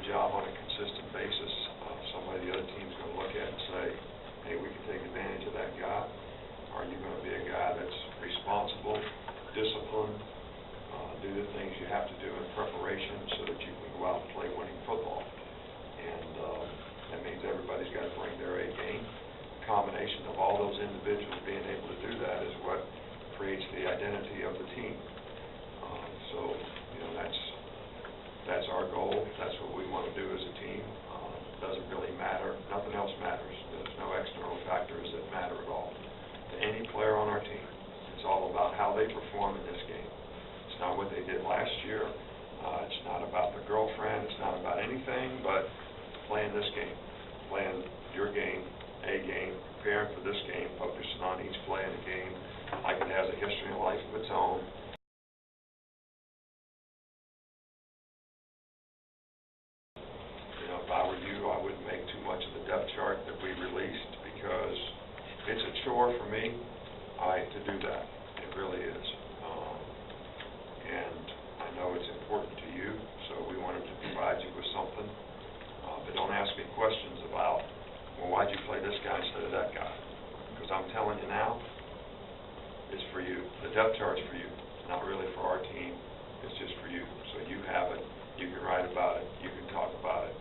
good job on a consistent basis, somebody the other team's going to look at and say, hey, we can take advantage of that guy. Are you going to be a guy that's responsible, disciplined, do the things you have to do in preparation so that you can go out and play winning football? And that means everybody's got to bring their A game. A combination of all those individuals being able to do that is what creates the identity of the team. So, that's our goal. That's what we want to do as a team. It doesn't really matter. Nothing else matters. There's no external factors that matter at all to any player on our team. It's all about how they perform in this game. It's not what they did last year. It's not about the girlfriend. It's not about anything but playing this game, playing your game, a game, preparing for this game, focusing on each play in the game like it has a history and life of its own. If I were you, I wouldn't make too much of the depth chart that we released because it's a chore for me to do that. It really is. And I know it's important to you, so we wanted to provide you with something. But don't ask me questions about, well, why'd you play this guy instead of that guy? Because I'm telling you now, it's for you. The depth chart's for you, not really for our team. It's just for you. So you have it. You can write about it. You can talk about it.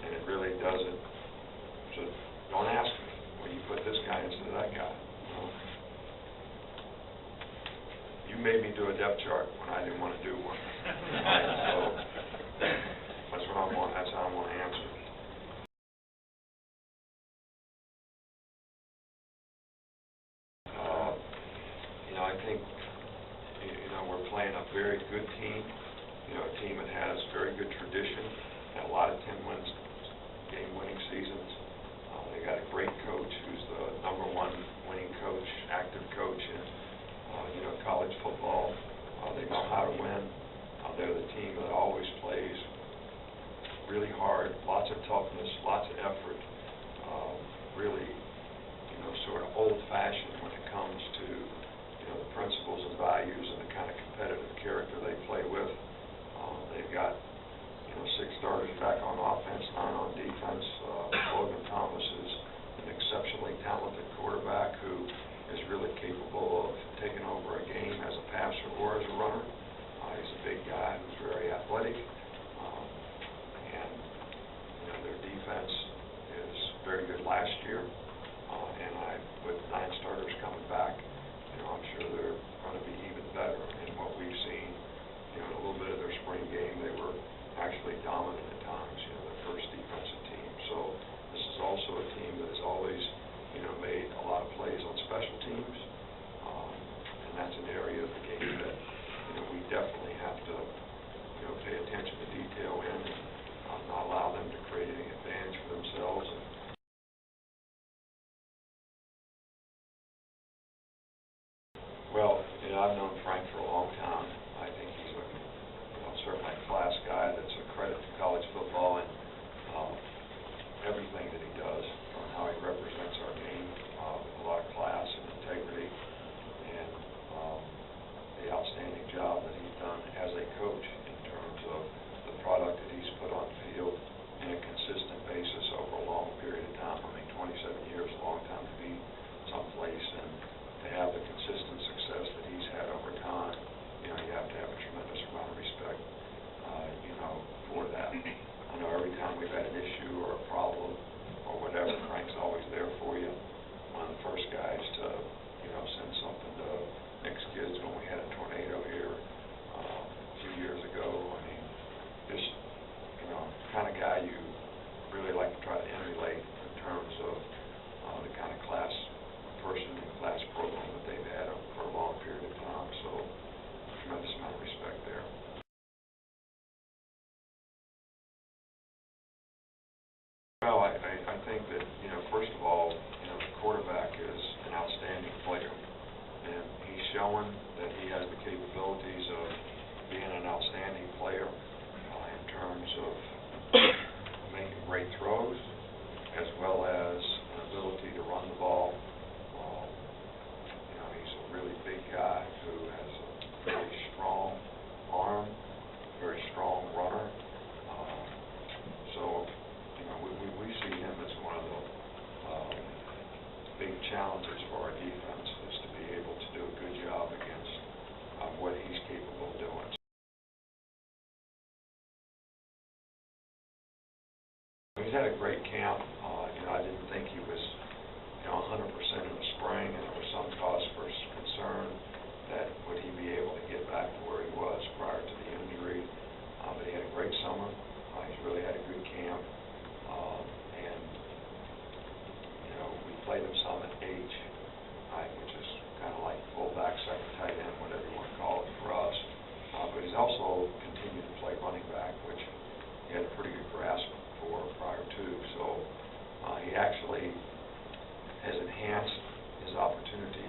And it really doesn't. So don't ask me, well, you put this guy instead of that guy. You made me do a depth chart when I didn't want to do one. So that's what I'm on. That's how I'm going to answer. I think we're playing a very good team. A team that has very good tradition, had a lot of 10-win game-winning seasons. They got a great coach who's the #1 winning coach, active coach in college football. They know how to win. They're the team that always plays really hard, lots of toughness, lots of effort. Really, sort of old-fashioned when it comes to the principles and values and the kind of competitive character they play with. They've got 6 starters back on offense, 9 on defense. Logan Thomas is an exceptionally talented quarterback who is really capable of taking over a game as a passer or as a runner. He's a big guy who's very athletic. And their defense is very good last year. And with 9 starters coming back, I'm sure they're going to be even better. And what we've seen, a little bit of their spring game, they were actually dominant at times, their first defensive team. So this is also a team that has always, made a lot of plays on special teams. And that's an area of the game that, we definitely have to, pay attention to detail in and not allow them to create any advantage for themselves. Well, I've known Frank for a long time. I think he's certainly a class guy that's a credit to college football and everything that he does, how he represents our game with a lot of class and integrity, and the outstanding job that he's done as a coach in terms of the product that he's put on the field in a consistent basis over a long period of time. 27 years is a long time to be someplace, and to have the consistent success that he's had over time, you have to have a tremendous amount of respect, for that. I know every time we've had an issue or a problem or whatever, Frank's always there for you. One of the first guys to, send something to Nick's kids when we had a tornado here a few years ago. Just, kind of guy you really like to try to emulate in terms of the kind of class person and class program that they've had for a long period of time. So, tremendous amount of respect there. Well, I think that, first of all, the quarterback is an outstanding player, and he's showing that he has the capabilities of being an outstanding player in terms of making great throws, as well as an ability to run the ball. He's a really big guy who has a very strong arm, very strong runner. he's had a great camp. I didn't think he was 100% in the spring, and there was some cause for concern that would he be able to get back to where he was prior to the injury. But he had a great summer. He's really had a good camp. And we played him some at H, which is kind of like fullback, second tight end, whatever you want to call it for us. But he's also continued to play running back, which he had a pretty good grasp for prior to. So he actually has enhanced his opportunity